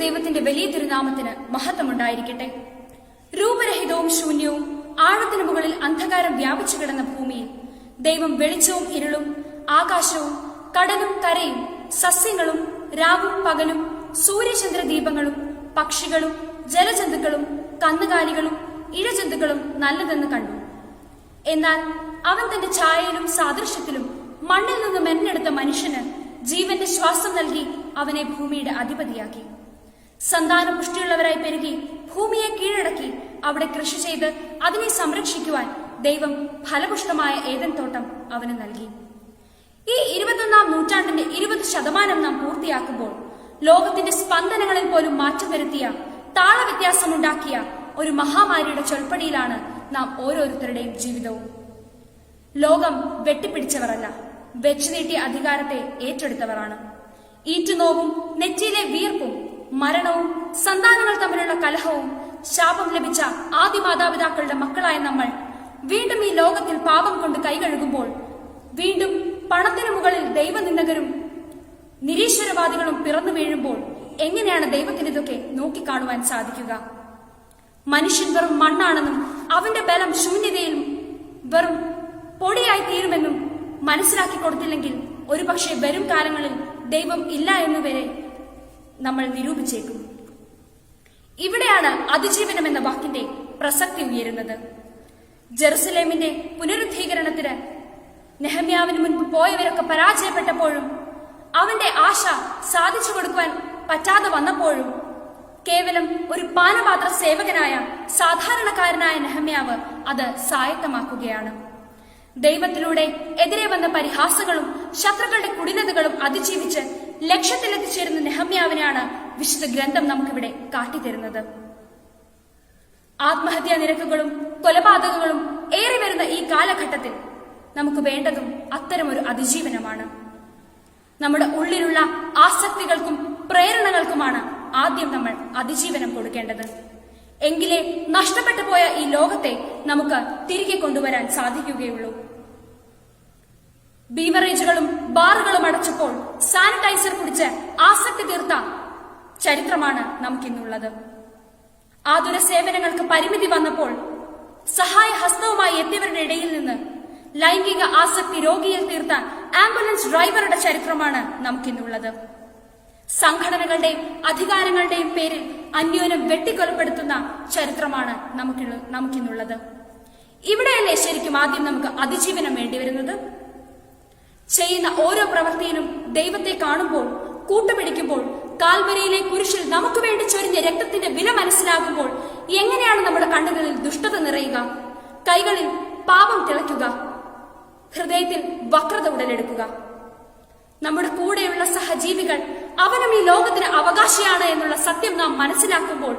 ദൈവത്തിന്റെ വലിയ തിരുനാമത്തിന് മഹത്വമുണ്ടായിരിക്കട്ടെ. രൂപരഹിതവും ശൂന്യവും ആഴത്തിന് മുകളിൽ അന്ധകാരം വ്യാപിച്ചു കിടന്ന ഭൂമിയിൽ ദൈവം വെളിച്ചവും ഇരുളും, ആകാശവും കടലും കരയും, സസ്യങ്ങളും രാവും പകലും, സൂര്യചന്ദ്ര ദീപങ്ങളും, പക്ഷികളും ജലജന്തുക്കളും കന്നുകാലികളും ഇഴജന്തുക്കളും നല്ലതെന്ന് കണ്ടു. എന്നാൽ അവൻ തന്റെ ഛായയിലും സാദൃശ്യത്തിലും മണ്ണിൽ നിന്ന് മെന്നെടുത്ത മനുഷ്യന് ജീവന്റെ ശ്വാസം നൽകി അവനെ ഭൂമിയുടെ അധിപതിയാക്കി. സന്താന പുഷ്ടിയുള്ളവരായി പെരുകി ഭൂമിയെ കീഴടക്കി അവിടെ കൃഷി ചെയ്ത് അതിനെ സംരക്ഷിക്കുവാൻ ദൈവം ഫലപുഷ്ടമായ ഏദൻ തോട്ടം അവന് നൽകി. ഈ 21-ാം നൂറ്റാണ്ടിന്റെ 20% നാം പൂർത്തിയാക്കുമ്പോൾ ലോകത്തിന്റെ സ്പന്ദനങ്ങളിൽ പോലും മാറ്റം വരുത്തിയ, താളവ്യത്യാസമുണ്ടാക്കിയ ഒരു മഹാമാരിയുടെ ചൊൽപ്പടിയിലാണ് നാം ഓരോരുത്തരുടെയും ജീവിതവും. ലോകം വെട്ടിപ്പിടിച്ചവരല്ല, വെച്ചുനീട്ടിയ അധികാരത്തെ ഏറ്റെടുത്തവരാണ്. ഈറ്റുനോവും നെറ്റിയിലെ വിയർപ്പും മരണവും സന്താനങ്ങൾ തമ്മിലുള്ള കലഹവും ശാപം ലഭിച്ച ആദ്യ മാതാപിതാക്കളുടെ മക്കളായ നമ്മൾ വീണ്ടും ഈ ലോകത്തിൽ പാപം കൊണ്ട് കൈകഴുകുമ്പോൾ, വീണ്ടും പണത്തിനു മുകളിൽ ദൈവനിന്ദകരും നിരീശ്വരവാദികളും പിറന്നു വീഴുമ്പോൾ എങ്ങനെയാണ് ദൈവത്തിന് ഇതൊക്കെ നോക്കിക്കാണുവാൻ സാധിക്കുക? മനുഷ്യൻ വെറും മണ്ണാണെന്നും അവന്റെ ബലം ശൂന്യതയിലും വെറും പൊടിയായി തീരുമെന്നും മനസ്സിലാക്കി കൊടുത്തില്ലെങ്കിൽ ഒരുപക്ഷെ വരും കാലങ്ങളിൽ ദൈവം ഇല്ല എന്നുവരെ നമ്മൾ നിരൂപിച്ചേക്കും. ഇവിടെയാണ് അതിജീവനം എന്ന വാക്കിന്റെ പ്രസക്തി ഉയരുന്നത്. ജെറുസലേമിന്റെ പുനരുദ്ധീകരണത്തിന് നെഹമ്യാവിന് മുൻപ് പോയവരൊക്കെ പരാജയപ്പെട്ടപ്പോഴും അവന്റെ ആശ സാധിച്ചു കൊടുക്കുവാൻ പറ്റാതെ വന്നപ്പോഴും കേവലം ഒരു പാനപാത്ര സേവകനായ സാധാരണക്കാരനായ നെഹമ്യാവ് അത് സ്വായത്തമാക്കുകയാണ്. ദൈവത്തിലൂടെ എതിരെ വന്ന പരിഹാസങ്ങളും ശത്രുക്കളുടെ കുടിലതകളും അതിജീവിച്ച് ലക്ഷ്യത്തിലെത്തിച്ചേരുന്ന നെഹമ്യാവിനെയാണ് വിശുദ്ധ ഗ്രന്ഥം നമുക്കിവിടെ കാട്ടിത്തരുന്നത്. ആത്മഹത്യാ നിരക്കുകളും കൊലപാതകങ്ങളും ഏറി വരുന്ന ഈ കാലഘട്ടത്തിൽ നമുക്ക് വേണ്ടതും അത്തരമൊരു അതിജീവനമാണ്. നമ്മുടെ ഉള്ളിലുള്ള ആസക്തികൾക്കും പ്രേരണകൾക്കുമാണ് ആദ്യം നമ്മൾ അതിജീവനം കൊടുക്കേണ്ടത്. എങ്കിലേ നഷ്ടപ്പെട്ടു പോയ ഈ ലോകത്തെ നമുക്ക് തിരികെ കൊണ്ടുവരാൻ സാധിക്കുകയുള്ളൂ. ബീവറേജുകളും ബാറുകളും അടച്ചപ്പോൾ സാനിറ്റൈസർ കുടിച്ച് ആസക്തി തീർത്ത ചരിത്രമാണ് നമുക്കിന്നുള്ളത്. ആതുര സേവനങ്ങൾക്ക് പരിമിതി വന്നപ്പോൾ സഹായ ഹസ്തവുമായി എത്തിയവരുടെ ഇടയിൽ നിന്ന് ലൈംഗിക ആസക്തി രോഗിയിൽ തീർത്ത ആംബുലൻസ് ഡ്രൈവറുടെ ചരിത്രമാണ് നമുക്കിന്നുള്ളത്. സംഘടനകളുടെയും അധികാരങ്ങളുടെയും പേരിൽ അന്യോന്യം വെട്ടിക്കൊലപ്പെടുത്തുന്ന ചരിത്രമാണ് നമുക്കിന്നുള്ളത്. ഇവിടെയല്ലേ ശരിക്കും ആദ്യം നമുക്ക് അതിജീവനം വേണ്ടിവരുന്നത്? ചെയ്യുന്ന ഓരോ പ്രവൃത്തിയിലും ദൈവത്തെ കാണുമ്പോൾ, കൂട്ടുപിടിക്കുമ്പോൾ, കാൽവരിയിലെ കുരിശിൽ നമുക്ക് വേണ്ടി ചൊരിഞ്ഞ രക്തത്തിന്റെ വില മനസ്സിലാകുമ്പോൾ എങ്ങനെയാണ് നമ്മുടെ കണ്ണുകളിൽ ദുഷ്ടത നിറയുക, കൈകളിൽ പാപം തിളയ്ക്കുക, ഹൃദയത്തിൽ വക്രത ഉടലെടുക്കുക? നമ്മുടെ കൂടെയുള്ള സഹജീവികൾ അവനും ഈ ലോകത്തിന് അവകാശിയാണ് എന്നുള്ള സത്യം നാം മനസ്സിലാക്കുമ്പോൾ,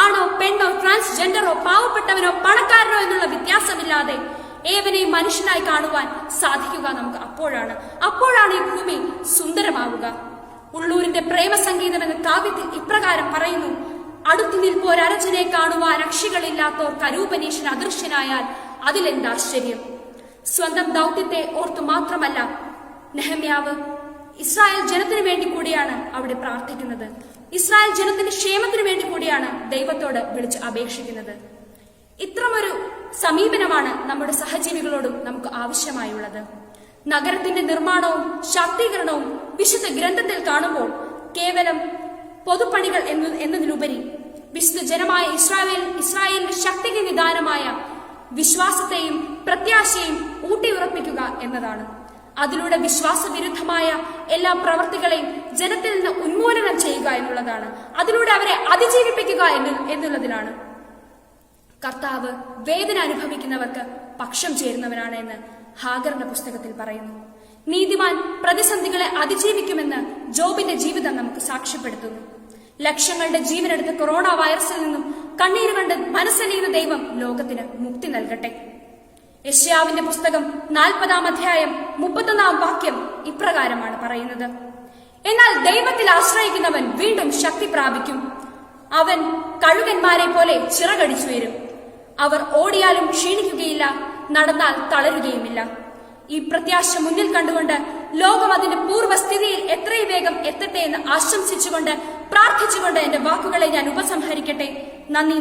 ആണോ പെണ്ണോ ട്രാൻസ്ജെൻഡറോ പാവപ്പെട്ടവനോ പണക്കാരനോ എന്നുള്ള വ്യത്യാസമില്ലാതെ ഏവനെയും മനുഷ്യനായി കാണുവാൻ സാധിക്കുക നമുക്ക് അപ്പോഴാണ് ഈ ഭൂമി സുന്ദരമാവുക. ഉള്ളൂരിന്റെ പ്രേമസംഗീതം എന്ന കാവ്യത്തിൽ ഇപ്രകാരം പറയുന്നു: അടുത്തു നിൽപ്പോരരജനെ കാണുവാൻ രക്ഷികളില്ലാത്തോർ കരൂപനീശൻ അദൃശ്യനായാൽ അതിലെന്താശ്ചര്യം. സ്വന്തം ദൗത്യത്തെ ഓർത്തു മാത്രമല്ല നെഹമ്യാവ് ഇസ്രായേൽ ജനത്തിനു വേണ്ടി കൂടിയാണ് അവിടെ പ്രാർത്ഥിക്കുന്നത്. ഇസ്രായേൽ ജനത്തിന്റെ ക്ഷേമത്തിനു വേണ്ടി കൂടിയാണ് ദൈവത്തോട് വിളിച്ച് അപേക്ഷിക്കുന്നത്. ഇത്തരമൊരു സമീപനമാണ് നമ്മുടെ സഹജീവികളോടും നമുക്ക് ആവശ്യമായുള്ളത്. നഗരത്തിന്റെ നിർമ്മാണവും ശാക്തീകരണവും വിശുദ്ധ ഗ്രന്ഥത്തിൽ കാണുമ്പോൾ കേവലം പൊതുപ്പണികൾ എന്നതിലുപരി വിശുദ്ധ ജനമായ ഇസ്രായേലിന്റെ ശക്തിക്ക് നിദാനമായ വിശ്വാസത്തെയും പ്രത്യാശയും ഊട്ടിയുറപ്പിക്കുക എന്നതാണ്. അതിലൂടെ വിശ്വാസവിരുദ്ധമായ എല്ലാ പ്രവർത്തികളെയും ജനത്തിൽ നിന്ന് ഉന്മൂലനം ചെയ്യുക എന്നുള്ളതാണ്. അതിലൂടെ അവരെ അതിജീവിപ്പിക്കുക എന്നുള്ളതിലാണ്. കർത്താവ് വേദന അനുഭവിക്കുന്നവർക്ക് പക്ഷം ചേരുന്നവനാണ് എന്ന് ഹാഗറിന്റെ പുസ്തകത്തിൽ പറയുന്നു. നീതിമാൻ പ്രതിസന്ധികളെ അതിജീവിക്കുമെന്ന് ജോബിന്റെ ജീവിതം നമുക്ക് സാക്ഷ്യപ്പെടുത്തുന്നു. ലക്ഷങ്ങളുടെ ജീവനെടുത്ത കൊറോണ വൈറസിൽ നിന്നും കണ്ണീര് കണ്ട് മനസ്സലിയുന്ന ദൈവം ലോകത്തിന് മുക്തി നൽകട്ടെ. യെശയ്യാവിന്റെ പുസ്തകം 40-ാം അധ്യായം 31-ാം വാക്യം ഇപ്രകാരമാണ് പറയുന്നത്: എന്നാൽ ദൈവത്തിൽ ആശ്രയിക്കുന്നവൻ വീണ്ടും ശക്തി പ്രാപിക്കും. അവൻ കഴുകന്മാരെ പോലെ ചിറകടിച്ചു വരും. അവർ ഓടിയാലും ക്ഷീണിക്കുകയില്ല, നടന്നാൽ തളരുകയുമില്ല. ഈ പ്രത്യാശ മുന്നിൽ കണ്ടുകൊണ്ട് ലോകം അതിന്റെ പൂർവ്വസ്ഥിതിയിൽ എത്രയും വേഗം എത്തട്ടെ എന്ന് ആശംസിച്ചുകൊണ്ട് പ്രാർത്ഥിച്ചുകൊണ്ട് എന്റെ വാക്കുകളെ ഞാൻ ഉപസംഹരിക്കട്ടെ. നന്ദി.